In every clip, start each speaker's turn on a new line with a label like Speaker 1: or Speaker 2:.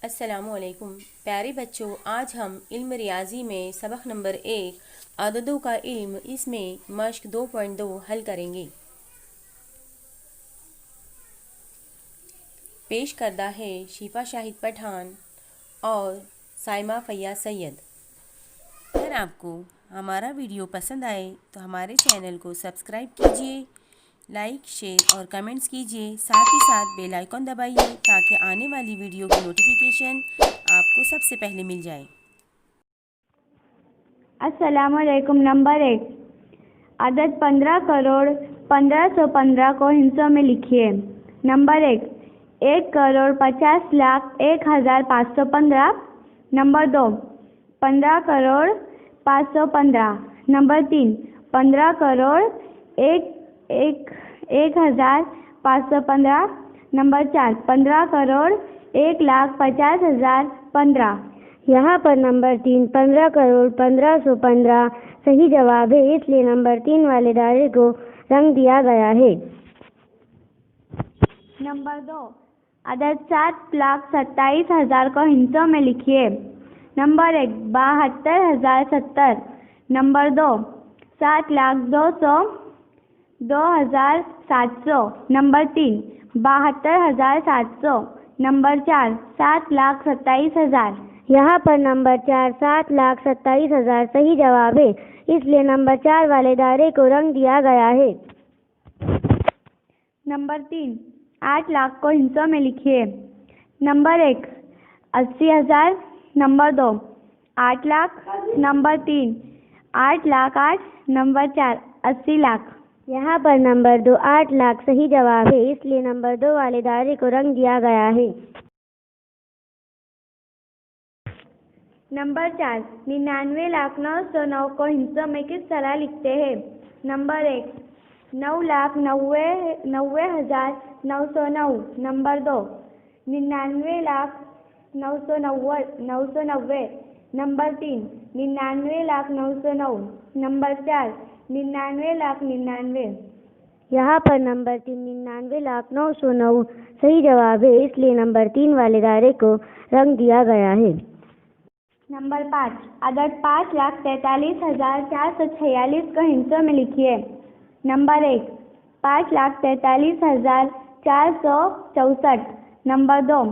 Speaker 1: अस्सलामुअलैकुम प्यारे बच्चों, आज हम इल्म रियाजी में सबक नंबर 1 आददों का इल्म इसमें मश्क 2.2 हल करेंगे। पेश करदा है शिफा शाहिद पठान और साइमा फैयाज सैयद। अगर आपको हमारा वीडियो पसंद आए तो हमारे चैनल को सब्सक्राइब कीजिए, लाइक शेयर और कमेंट्स कीजिए। साथ ही साथ बेल आइकन दबाइए ताकि आने वाली वीडियो की नोटिफिकेशन आपको सबसे पहले मिल जाए।
Speaker 2: अस्सलामुअलैकुम। नंबर 1, अदद 15 करोड़ 1515 को हिस्सों में लिखिए। Number 1, 1 crore 50 lakh 1,515। Number 2, 15 crore 515। Number 3, 15 crore 1,515। Number 4, 15 crore 1,50,15। यहाँ पर नंबर 3 15 करोड़ 1515 सही जवाब है, इसलिए नंबर 3 वाले दायरे को रंग दिया गया है। नंबर 2, अदद 7,27,000 को हिस्सों में लिखिए। नंबर 1, 72,070। नंबर 2, 7,02,2,700। नंबर 3, 72,700। नंबर 4, 7,27,000। यहाँ पर नंबर 4 7,27,000 सही जवाब है, इसलिए नंबर 4 वाले दायरे को रंग दिया गया है। नंबर 3, 8 लाख को हिस्सों में लिखिए। Number 1, 80,000। Number 2, 8 lakh. Number 3, 8 lakh 8। Number 4, 80 lakh. यहाँ पर नंबर 2 8 लाख सही जवाब है, इसलिए नंबर 2 वाले दायरे को रंग दिया गया है। नंबर 4, 99,909 को हिस्सों में किस तरह लिखते हैं? नंबर 1, 9,90,909। नंबर 2, 99,990,990। नंबर 3, 99,909। नंबर 4, 99,99,। यहाँ पर नंबर 3 99,909 सही जवाब है, इसलिए नंबर 3 वाले दायरे को रंग दिया गया है। नंबर 5, अदद 5,43,446 को हिस्सों में लिखिए। नंबर 1, 5,43,464। नंबर 2,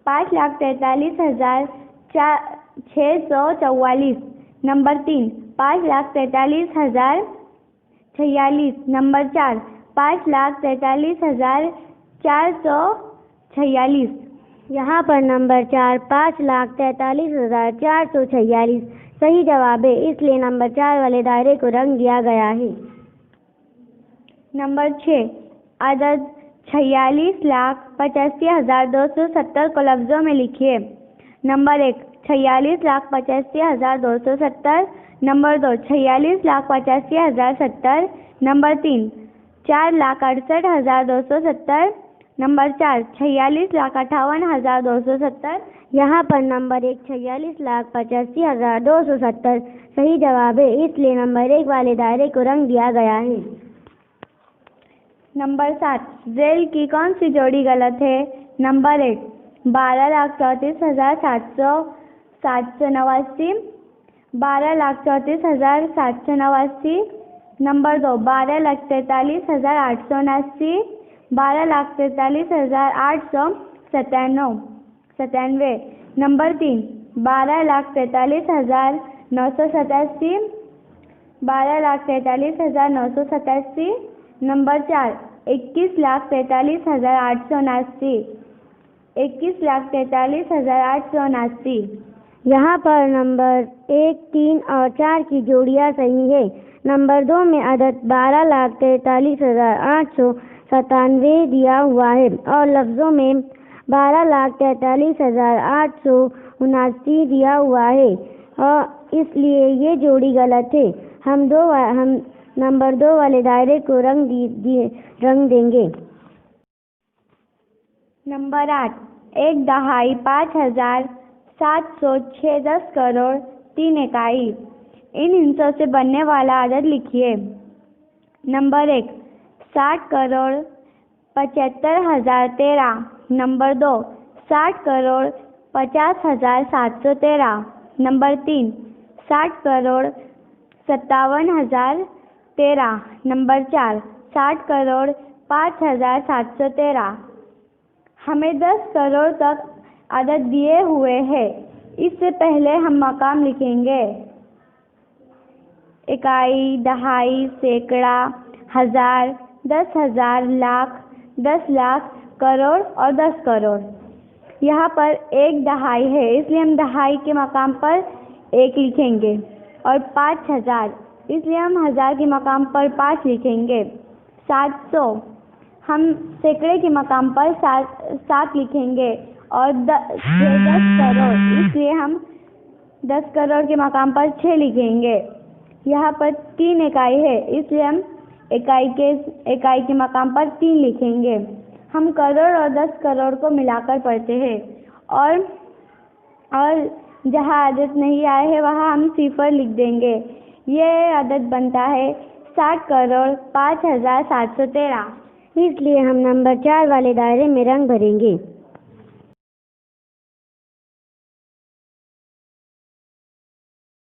Speaker 2: 5,43,644। नंबर 3, 5,43,046। नंबर 4, 5,43,446। यहाँ पर नंबर 4 5,43,446 सही जवाब है, इसलिए नंबर 4 वाले दायरे को रंग दिया गया है। नंबर 6, अदद 46,85,270 को लफ्ज़ों में लिखिए। नंबर 1, 46,85,270। नंबर 2, 46,85,070। नंबर 3, 4,68,270। नंबर 4, 46,58,270। यहाँ पर नंबर 1 46,85,270 सही जवाब है, इसलिए नंबर 1 वाले दायरे को रंग दिया गया है। नंबर 7, जेल की कौन सी जोड़ी गलत है? नंबर 1, 12,34,789। 12,34,789। नंबर 2, 12,43,879। 12,43,897। नंबर 3, 12,43,987। 12,43,987। नंबर 4, 21,43,879। 21,43,879। यहाँ पर नंबर 1, 3 और 4 की जोड़ियाँ सही है। नंबर 2 में अदद 12,43,897 दिया हुआ है और लफ्ज़ों में 12,43,879 दिया हुआ है और इसलिए ये जोड़ी गलत है। हम नंबर 2 वाले दायरे को रंग देंगे। नंबर 8, 1/2 5,706 10 करोड़ 3 इकाई। इन हिस्सों से बनने वाला अदद लिखिए। नंबर 1, 60,75,013। नंबर 2, 60,75,013। 50,713। नंबर 3 60,57,013। नंबर 4 60,05,713। हमें 10 करोड़ तक अदद दिए हुए हैं। इससे पहले हम मकाम लिखेंगे। इकाई, दहाई, सैकड़ा, हज़ार, 10,000, लाख, 10 लाख, करोड़ और 10 करोड़। यहाँ पर एक दहाई है, इसलिए हम दहाई के मकाम पर 1 लिखेंगे। और 5,000, इसलिए हम हज़ार के मकाम पर 5 लिखेंगे। 700, हम सैकड़े के मकाम पर 7 लिखेंगे। और 10 करोड़, इसलिए हम 10 करोड़ के मकाम पर 6 लिखेंगे। यहाँ पर 3 इकाई है, इसलिए हम इकाई के मकाम पर 3 लिखेंगे। हम करोड़ और 10 करोड़ को मिलाकर पढ़ते हैं। और जहाँ अदद नहीं आए हैं वहाँ हम सिफर लिख देंगे। ये अदद बनता है 60,05,713।
Speaker 3: इसलिए हम नंबर 4 वाले दायरे में रंग भरेंगे।